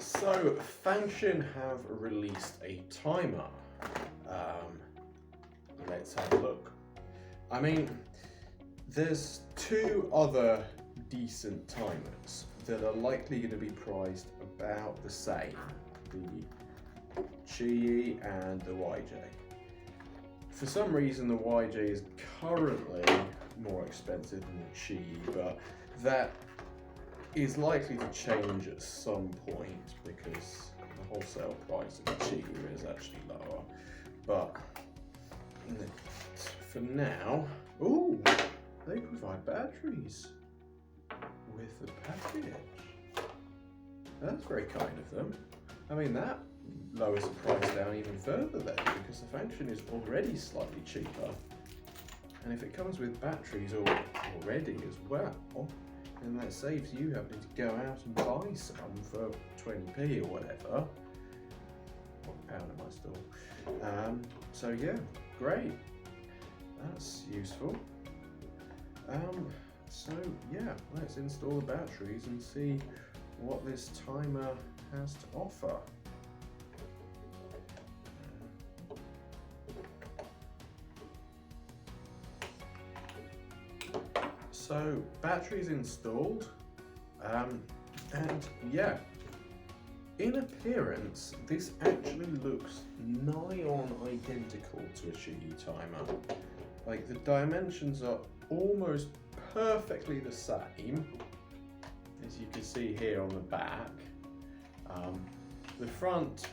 So, FanXin have released a timer. Let's have a look. I mean, there's two other decent timers that are likely going to be priced about the same. The QiYi and the YJ. For some reason the YJ is currently more expensive than the QiYi, but that is likely to change at some point because the wholesale price of the QiYi is actually lower. But for now, ooh, they provide batteries with the package. That's very kind of them. I mean, that lowers the price down even further then, because the FanXin is already slightly cheaper. And if it comes with batteries already as well, then that saves you having to go out and buy some for 20p or whatever. £1 am I still? So yeah, great. That's useful. So yeah, let's install the batteries and see what this timer has to offer. So batteries installed, and yeah, in appearance this actually looks nigh on identical to a QiYi timer. Like, the dimensions are almost perfectly the same, as you can see here on the back. The front,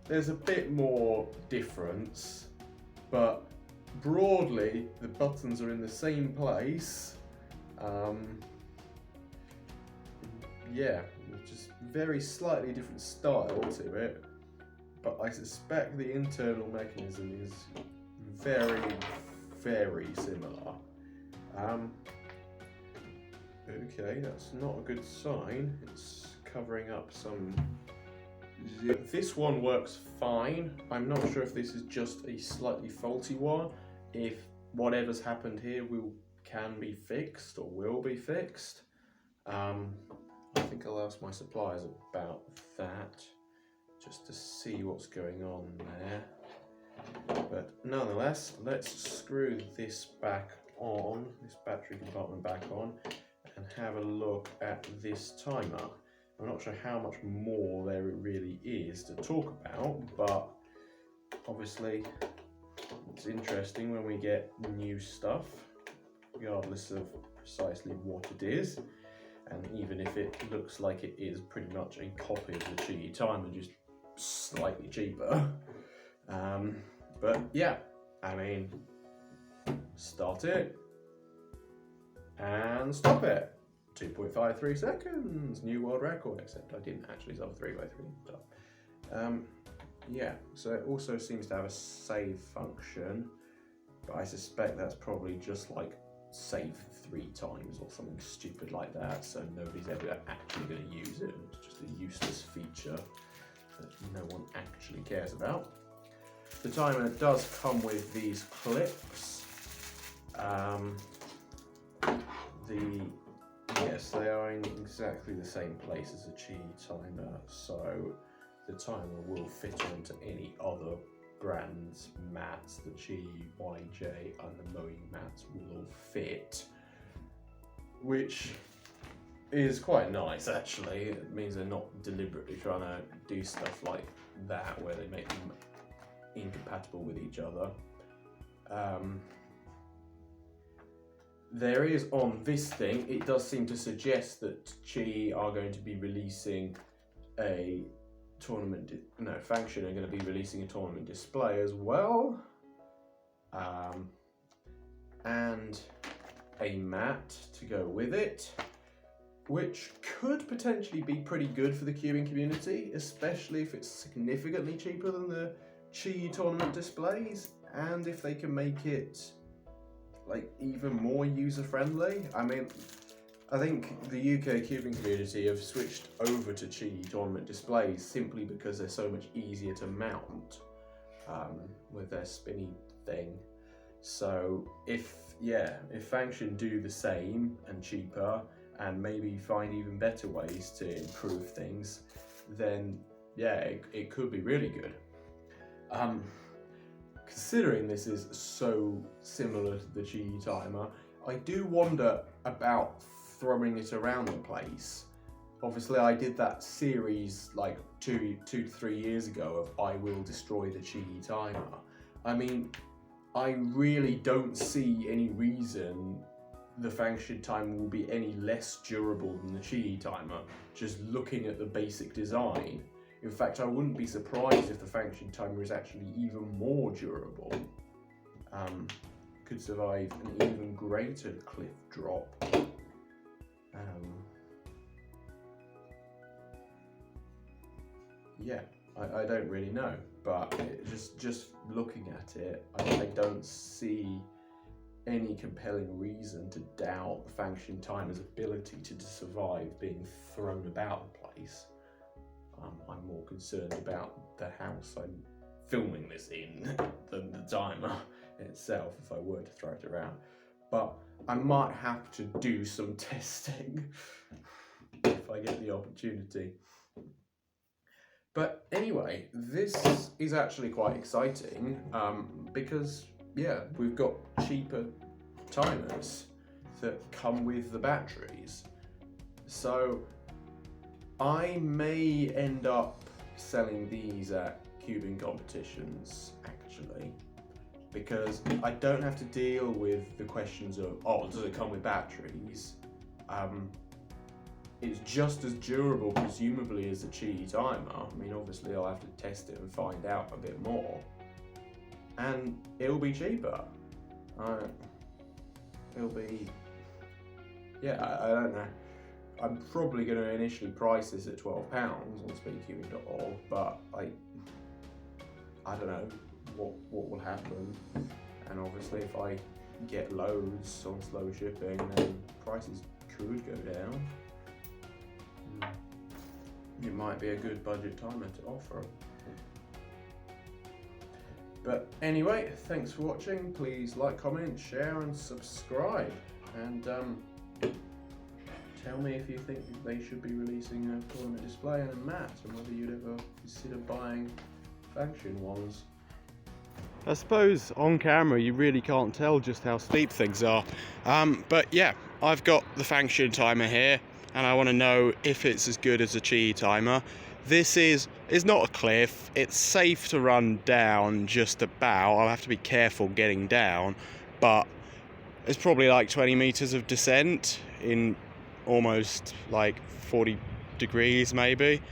there's a bit more difference, but broadly the buttons are in the same place. Yeah, just very slightly different style to it, but I suspect the internal mechanism is very, very similar. Okay, that's not a good sign. It's covering up some. This one works fine. I'm not sure if this is just a slightly faulty one, if whatever's happened here can be fixed or will be fixed. I think I'll ask my suppliers about that, just to see what's going on there. But nonetheless, let's screw this back on, this battery compartment back on, and have a look at this timer. I'm not sure how much more there really is to talk about, but obviously it's interesting when we get new stuff, regardless of precisely what it is. And even if it looks like it is pretty much a copy of the QiYi timer, just slightly cheaper. But yeah, I mean, start it and stop it. 2.53 seconds, new world record, except I didn't actually solve 3x3 stuff. Yeah, so it also seems to have a save function, but I suspect that's probably just like save 3 times or something stupid like that, so nobody's ever actually going to use it. It's just a useless feature that no one actually cares about. The timer does come with these clips. Yes, they are in exactly the same place as a QiYi timer, so the timer will fit onto any other brand's mats. The QiYi, YJ and the mowing mats will all fit, which is quite nice actually. It means they're not deliberately trying to do stuff like that where they make them incompatible with each other. There is, on this thing, it does seem to suggest that QiYi are going to be releasing a tournament, FanXin are going to be releasing a tournament display as well, and a mat to go with it, which could potentially be pretty good for the cubing community, especially if it's significantly cheaper than the QiYi tournament displays, and if they can make it like even more user-friendly. I mean, I think the UK cubing community have switched over to QiYi tournament displays simply because they're so much easier to mount with their spinny thing. So if FanXin do the same and cheaper, and maybe find even better ways to improve things, then yeah, it could be really good. Considering this is so similar to the QiYi Timer, I do wonder about throwing it around the place. Obviously, I did that series like two to 3 years ago of I will destroy the QiYi Timer. I mean, I really don't see any reason the FanXin Timer will be any less durable than the QiYi Timer, just looking at the basic design. In fact, I wouldn't be surprised if the FanXin Timer is actually even more durable. Could survive an even greater cliff drop. Yeah, I don't really know, but just looking at it, I don't see any compelling reason to doubt the FanXin Timer's ability to survive being thrown about the place. I'm more concerned about the house I'm filming this in than the timer itself if I were to throw it around. But I might have to do some testing if I get the opportunity. But anyway, this is actually quite exciting because, yeah, we've got cheaper timers that come with the batteries. So I may end up selling these at cubing competitions, actually, because I don't have to deal with the questions of, oh, does it come with batteries? It's just as durable, presumably, as the QiYi Timer. I mean, obviously, I'll have to test it and find out a bit more. And it'll be cheaper. It'll be... Yeah, I don't know. I'm probably going to initially price this at £12 on speedcubing.org, but I don't know what will happen. And obviously, if I get loads on slow shipping, then prices could go down. It might be a good budget timer to offer. But anyway, thanks for watching. Please like, comment, share and subscribe. And tell me if you think they should be releasing a tournament display and a mat, and whether you'd ever consider buying FanXin ones. I suppose on camera you really can't tell just how steep things are. But yeah, I've got the FanXin Timer here, and I want to know if it's as good as a QiYi Timer. This is not a cliff. It's safe to run down just about. I'll have to be careful getting down, but it's probably like 20 meters of descent in almost like 40 degrees maybe.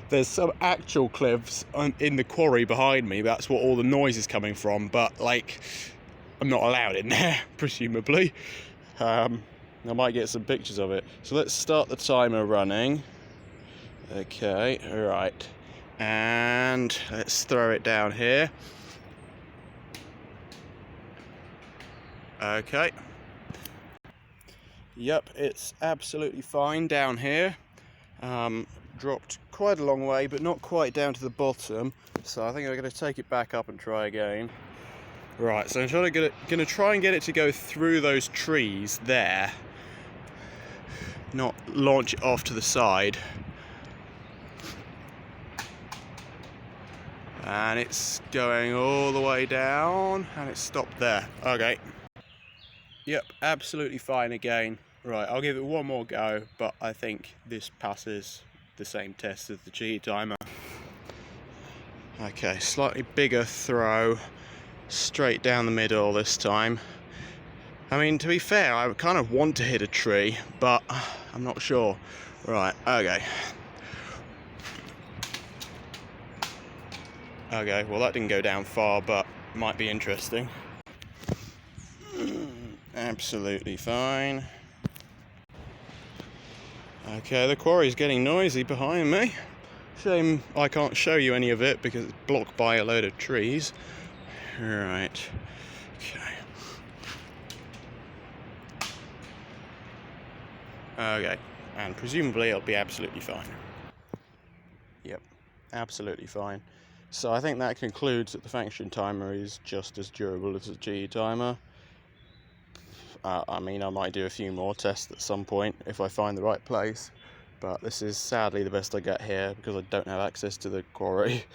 There's some actual cliffs in the quarry behind me. That's what all the noise is coming from, but like I'm not allowed in there, presumably. I might get some pictures of it. So let's start the timer running. Okay, alright. And let's throw it down here. Okay. Yep, it's absolutely fine down here. Dropped quite a long way, but not quite down to the bottom. So I think I'm going to take it back up and try again. Right, so I'm going to try and get it to go through those trees there. Not launch it off to the side. And it's going all the way down, and it's stopped there. Okay. Yep, absolutely fine again. Right, I'll give it one more go, but I think this passes the same test as the QiYi Timer. Okay, slightly bigger throw, straight down the middle this time. I mean, to be fair, I kind of want to hit a tree, but I'm not sure. Right, okay. Okay, well that didn't go down far, but might be interesting. Absolutely fine. Okay, the quarry's getting noisy behind me. Shame I can't show you any of it because it's blocked by a load of trees. Right. Okay. Okay, and presumably it'll be absolutely fine. Yep, absolutely fine. So I think that concludes that the FanXin Timer is just as durable as the QiYi Timer. I mean, I might do a few more tests at some point if I find the right place. but this is sadly the best I get here because I don't have access to the quarry.